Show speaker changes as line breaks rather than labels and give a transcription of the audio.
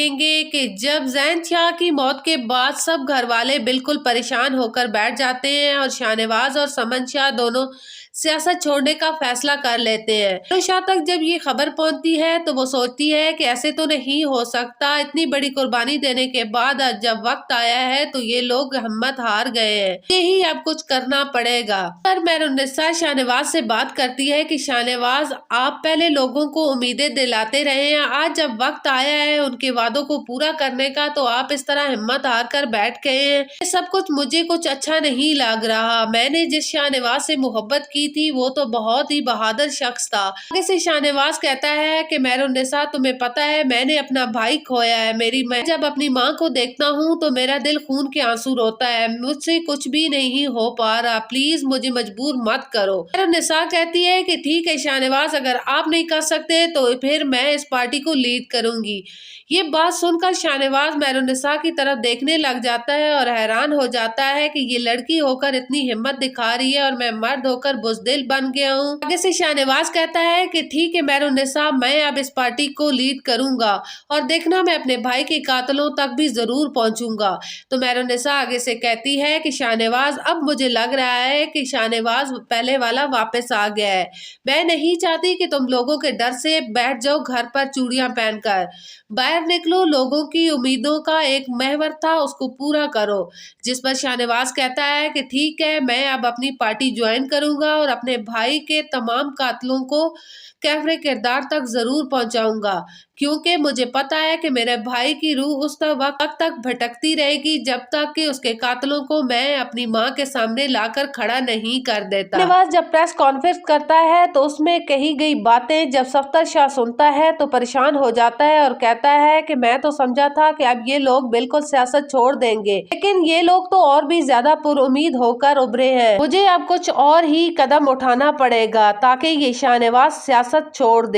देखेंगे कि जब ज़ैन शाह की मौत के बाद सब घर वाले बिल्कुल परेशान होकर बैठ जाते हैं और शाहनवाज और समन शाह दोनों सियासत छोड़ने का फैसला कर लेते हैं। तो शाह तक जब ये खबर पहुंचती है तो वो सोचती है कि ऐसे तो नहीं हो सकता, इतनी बड़ी कुर्बानी देने के बाद आज जब वक्त आया है तो ये लोग हिम्मत हार गए हैं, यही अब कुछ करना पड़ेगा। पर मेहरुन्निसा शाहनवाज से बात करती है कि शाहनवाज, आप पहले लोगों को उम्मीदें दिलाते रहे हैं, आज जब वक्त आया है उनके वादों को पूरा करने का तो आप इस तरह हिम्मत हार कर बैठ गए हैं। ये सब कुछ मुझे कुछ अच्छा नहीं लग रहा। मैंने जिस शाहनवाज से मोहब्बत की थी वो तो बहुत ही बहादुर शख्स था। आगे से शाहनवाज कहता है कि मेहरुन्निसा, तुम्हें पता है मैंने अपना भाई खोया है। मैं जब अपनी माँ को देखता हूँ तो मेरा दिल खून के आंसू रोता है। मुझसे कुछ भी नहीं हो पा रहा, प्लीज मुझे मजबूर मत करो। मेहरुन्निसा कहती है कि ठीक है शाहनवाज, अगर आप नहीं कर सकते तो फिर मैं इस पार्टी को लीड करूंगी। ये बात सुनकर शाहनवाज मेहरुन्निसा की तरफ देखने लग जाता है और हैरान हो जाता है कि ये लड़की होकर इतनी हिम्मत दिखा रही है और मैं मर्द होकर बुज़दिल बन गया हूँ। आगे से शाहनवाज कहता है कि ठीक है मेहरुन्निसा, मैं अब इस पार्टी को लीड करूंगा और देखना मैं अपने भाई के कातलों तक भी जरूर पहुंचूंगा। तो मेहरुन्निसा आगे से कहती है कि शाहनवाज, अब मुझे लग रहा है कि शाहनवाज पहले वाला वापस आ गया है। मैं नहीं चाहती कि तुम लोगों के डर से बैठ जाओ घर पर चूड़ियां पहनकर। बाहर निकलो, लोगों की उम्मीदों का एक महवर था उसको पूरा करो। जिस पर शाहनवाज कहता है कि ठीक है, मैं अब अपनी पार्टी ज्वाइन करूंगा और अपने भाई के तमाम कातलों को कैफरे किरदार तक जरूर पहुंचाऊंगा, क्योंकि मुझे पता है कि मेरे भाई की रूह उस वक्त तक भटकती रहेगी जब तक कि उसके कातलों को मैं अपनी मां के सामने लाकर खड़ा नहीं कर देता। शाहनवाज जब प्रेस कॉन्फ्रेंस करता है तो उसमें कही गई बातें जब सफ्तर शाह सुनता है तो परेशान हो जाता है और कहता है कि मैं तो समझा था कि अब ये लोग बिल्कुल सियासत छोड़ देंगे, लेकिन ये लोग तो और भी ज्यादा पुरुम्मीद होकर उभरे हैं। मुझे अब कुछ और ही कदम उठाना पड़ेगा ताकि ये शाहनवाज सियासत छोड़ दे।